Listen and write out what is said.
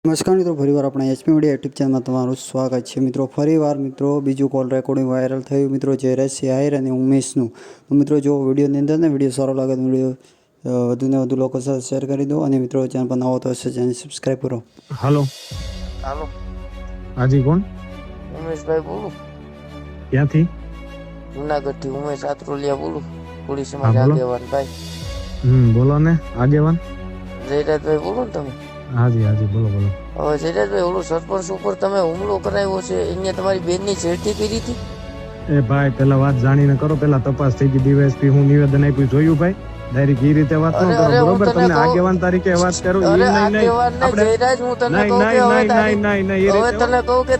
નમસ્કાર મિત્રો, ફરીવાર આપણા એચપી મીડિયા યુટ્યુબ ચેનલમાં તમારું સ્વાગત છે. મિત્રો ફરીવાર મિત્રો બીજું કોલ રેકોર્ડિંગ વાયરલ થયું મિત્રો જયરાજસિંહ આહિર અને ઉમેશનું. તો મિત્રો જો વિડીયોની અંદર ને વિડીયો સારો લાગે તો વિડીયો વધુને વધુ લોકો સાથે શેર કરી દો અને મિત્રો ચેનલ પર નવો તો ચેનલ સબસ્ક્રાઈબ કરો. હાલો હાલો, હાજી કોણ? ઉમેશભાઈ બોલું, ક્યાંથી? જુનાગઢ થી ઉમેશ આત્રોલિયા બોલું, પોલીસ હા, સમાજ બોલો. આગેવાન ભાઈ. બોલો ને આગેવાન. જયરાજભાઈ બોલો ને તમે. હાજી હાજી બોલો બોલો. હવે જયરાજભાઈ, ઓલું સરપંચ ઉપર તમે હુમલો કરાવ્યો છે, અહીંયા તમારી બેનની છેડતી કરી હતી. એ ભાઈ પેલા વાત જાણીને કરો, પેલા તપાસ થઈ ગઈ. ડીવાયએસપી હું નિવેદન આપ્યું જોયું ભાઈ. ડાયરેક્ટ એ રીતે વાત ન કરો, બરોબર? તમને આગેવાન તરીકે વાત કરું. અરે આગેવાન ને જયરાજ, હું તને કહું કે હવે તને કહું કે